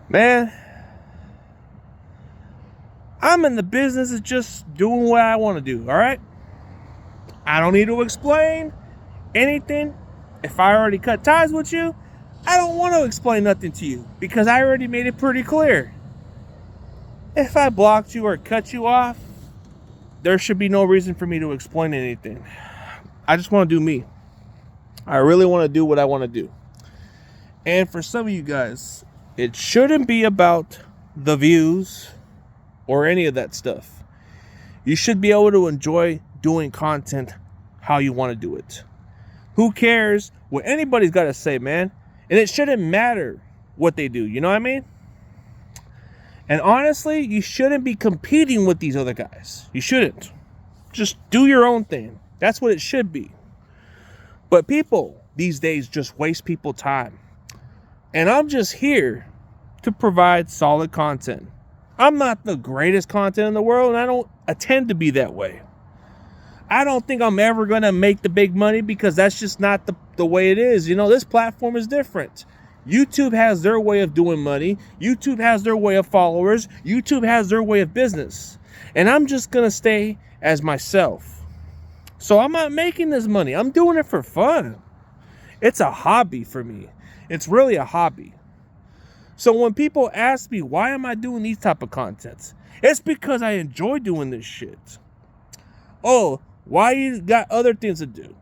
Man, I'm in the business of just doing what I want to do, all right? I don't need to explain anything. If I already cut ties with you, I don't want to explain nothing to you because I already made it pretty clear. If I blocked you or cut you off, there should be no reason for me to explain anything. I just want to do me. I really want to do what I want to do. And for some of you guys, it shouldn't be about the views or any of that stuff. You should be able to enjoy doing content how you want to do it. Who cares what anybody's got to say, man? And it shouldn't matter what they do, you know what I mean? And honestly, you shouldn't be competing with these other guys. You shouldn't. Just do your own thing. That's what it should be. But people these days just waste people time. And I'm just here to provide solid content. I'm not the greatest content in the world, and I don't intend to be that way. I don't think I'm ever going to make the big money because that's just not the way it is. You know, this platform is different. YouTube has their way of doing money. YouTube has their way of followers. YouTube has their way of business. And I'm just going to stay as myself. So I'm not making this money. I'm doing it for fun. It's a hobby for me. It's really a hobby. So when people ask me, why am I doing these type of contents? It's because I enjoy doing this shit. Oh, why you got other things to do?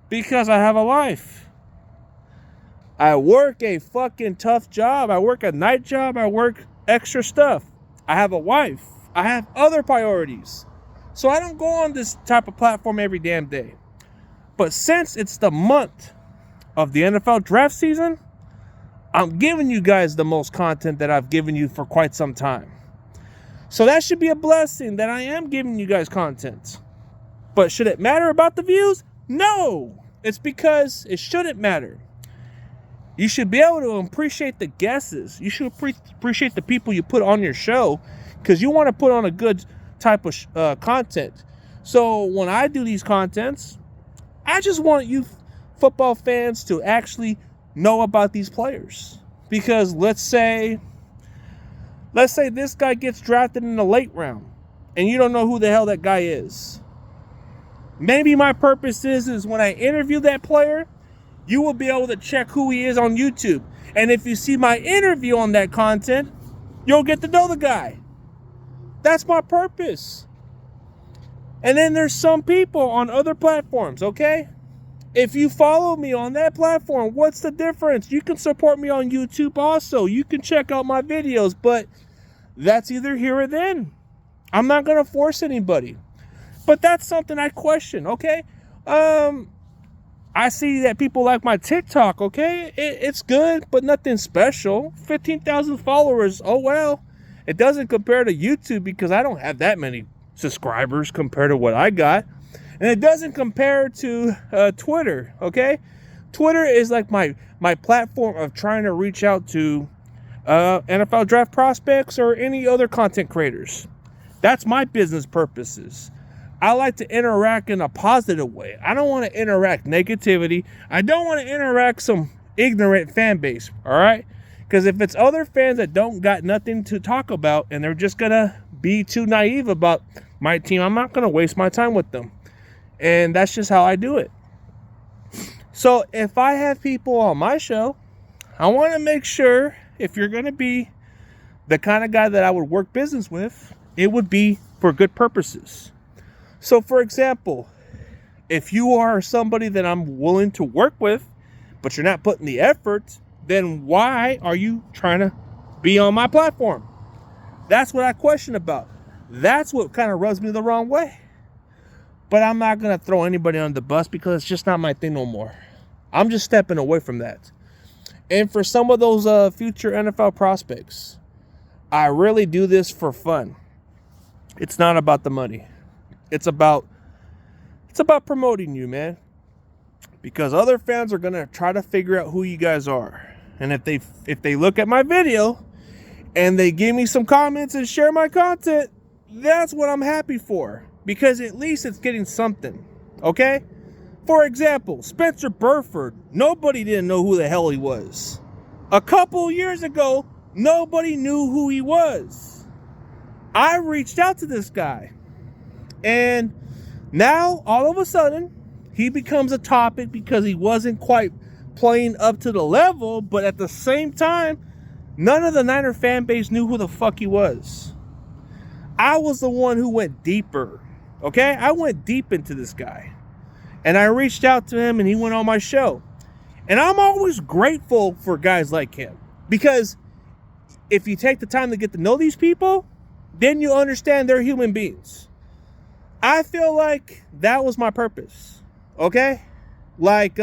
Because I have a life. I work a fucking tough job. I work a night job. I work extra stuff. I have a wife. I have other priorities. So I don't go on this type of platform every damn day. But since it's the month of the NFL draft season, I'm giving you guys the most content that I've given you for quite some time. So that should be a blessing that I am giving you guys content. But should it matter about the views? No. It's because it shouldn't matter. You should be able to appreciate the guesses. You should appreciate the people you put on your show because you want to put on a good type of content. So when I do these contents, I just want you football fans to actually know about these players. Because let's say this guy gets drafted in the late round and you don't know who the hell that guy is. Maybe my purpose is when I interview that player, you will be able to check who he is on YouTube. And if you see my interview on that content, you'll get to know the guy. That's my purpose. And then there's some people on other platforms, okay? If you follow me on that platform, what's the difference? You can support me on YouTube also. You can check out my videos, but that's either here or then. I'm not going to force anybody. But that's something I question, okay? I see that people like my TikTok, okay? It's good, but nothing special. 15,000 followers, oh well. It doesn't compare to YouTube because I don't have that many subscribers compared to what I got. And it doesn't compare to Twitter, okay? Twitter is like my platform of trying to reach out to NFL draft prospects or any other content creators. That's my business purposes. I like to interact in a positive way. I don't want to interact negativity. I don't want to interact some ignorant fan base, all right? Because if it's other fans that don't got nothing to talk about and they're just going to be too naive about my team, I'm not going to waste my time with them. And that's just how I do it. So if I have people on my show, I want to make sure if you're going to be the kind of guy that I would work business with, it would be for good purposes. So for example, if you are somebody that I'm willing to work with, but you're not putting the effort, then why are you trying to be on my platform? That's what I question about. That's what kind of rubs me the wrong way. But I'm not going to throw anybody on the bus because it's just not my thing no more. I'm just stepping away from that. And for some of those future NFL prospects, I really do this for fun. It's not about the money. It's about promoting you, man. Because other fans are going to try to figure out who you guys are. And if they look at my video and they give me some comments and share my content, that's what I'm happy for. Because at least it's getting something, okay? For example, Spencer Burford. Nobody didn't know who the hell he was. A couple years ago, Nobody knew who he was. I reached out to this guy. And now, all of a sudden, he becomes a topic because he wasn't quite playing up to the level. But at the same time, none of the Niner fan base knew who the fuck he was. I was the one who went deeper. Okay? I went deep into this guy. And I reached out to him and he went on my show. And I'm always grateful for guys like him. Because if you take the time to get to know these people, then you understand they're human beings. I feel like that was my purpose. Okay? Like,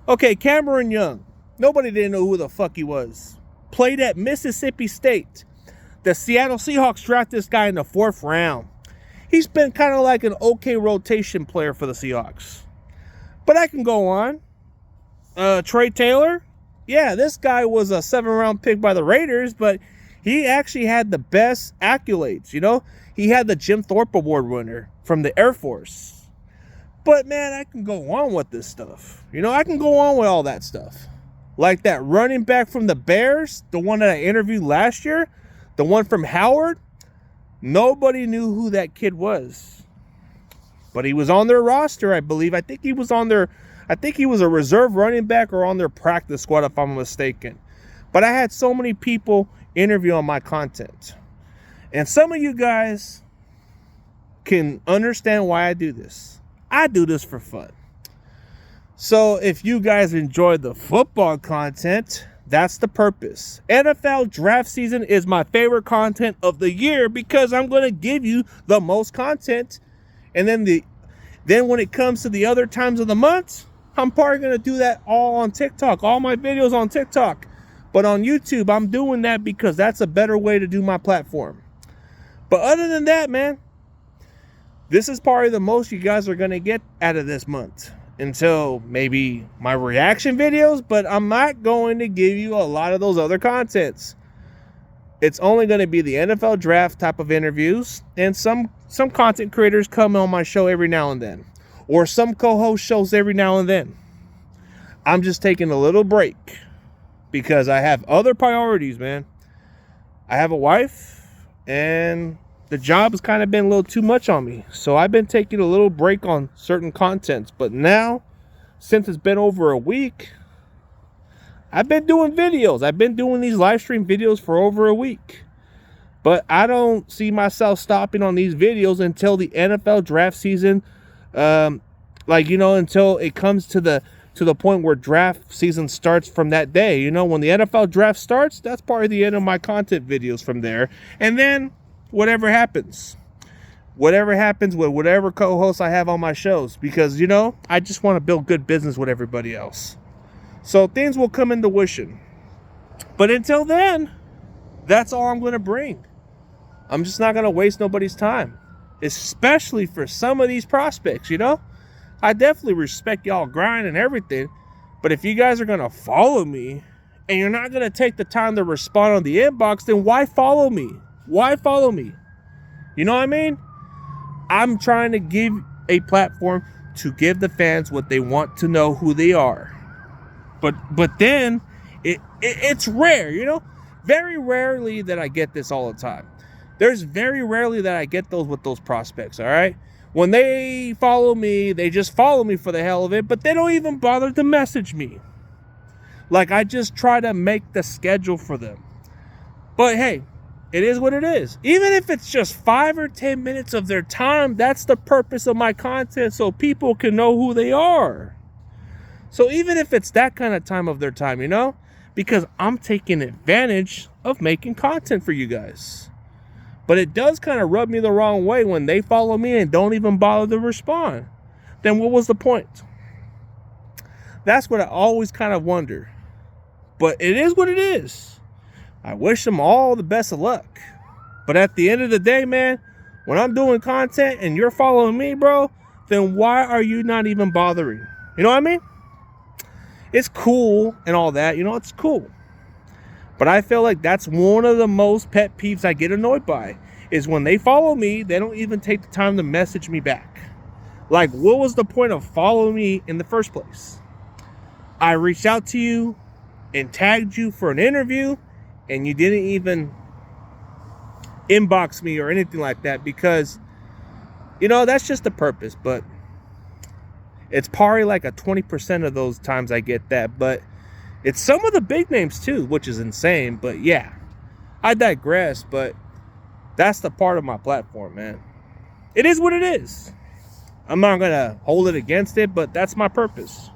okay, Cameron Young. Nobody didn't know who the fuck he was. Played at Mississippi State. The Seattle Seahawks drafted this guy in the 4th round. He's been kind of like an okay rotation player for the Seahawks. But I can go on. Trey Taylor. Yeah, this guy was a 7th-round pick by the Raiders, but he actually had the best accolades, you know? He had the Jim Thorpe Award winner from the Air Force. But, man, I can go on with this stuff. You know, I can go on with all that stuff. Like that running back from the Bears, the one that I interviewed last year, the one from Howard. Nobody knew who that kid was. But he was on their roster, I believe. I think he was a reserve running back or on their practice squad, if I'm mistaken. But I had so many people interview on my content. And some of you guys can understand why I do this. I do this for fun. So if you guys enjoy the football content, that's the purpose. NFL draft season is my favorite content of the year because I'm going to give you the most content. And then when it comes to the other times of the month, I'm probably going to do that all on TikTok. All my videos on TikTok. But on YouTube, I'm doing that because that's a better way to do my platform. But other than that, man, this is probably the most you guys are going to get out of this month. Until maybe my reaction videos, but I'm not going to give you a lot of those other contents. It's only going to be the NFL draft type of interviews, and some content creators come on my show every now and then, or some co-host shows every now and then. I'm just taking a little break because I have other priorities, man. I have a wife, and the job has kind of been a little too much on me. So I've been taking a little break on certain contents. But now, since it's been over a week, I've been doing videos. I've been doing these live stream videos for over a week. But I don't see myself stopping on these videos until the NFL draft season. Until it comes to the point where draft season starts from that day. You know, when the NFL draft starts, that's probably the end of my content videos from there. And then whatever happens with whatever co-hosts I have on my shows, because, you know, I just want to build good business with everybody else. So things will come into fruition. But until then, that's all I'm going to bring. I'm just not going to waste nobody's time, especially for some of these prospects, you know? I definitely respect y'all grind and everything, but if you guys are going to follow me and you're not going to take the time to respond on the inbox, then why follow me? Why follow me? You know what I mean? I'm trying to give a platform to give the fans what they want to know who they are. But then it's rare, you know? Very rarely that I get this all the time. There's very rarely that I get those with those prospects, all right? When they follow me, they just follow me for the hell of it, but they don't even bother to message me. Like, I just try to make the schedule for them. But hey, it is what it is. Even if it's just 5 or 10 minutes of their time, that's the purpose of my content, so people can know who they are. So even if it's that kind of time of their time, you know, because I'm taking advantage of making content for you guys. But it does kind of rub me the wrong way when they follow me and don't even bother to respond. Then what was the point? That's what I always kind of wonder. But it is what it is. I wish them all the best of luck. But at the end of the day, man, when I'm doing content and you're following me, bro, then why are you not even bothering? You know what I mean? It's cool and all that. You know, it's cool. But I feel like that's one of the most pet peeves I get annoyed by, is when they follow me, they don't even take the time to message me back. Like, what was the point of following me in the first place? I reached out to you and tagged you for an interview, and you didn't even inbox me or anything like that, because, you know, that's just the purpose. But it's probably like a 20% of those times I get that. But it's some of the big names too, which is insane. But yeah, I digress. But that's the part of my platform, man. It is what it is. I'm not going to hold it against it, but that's my purpose.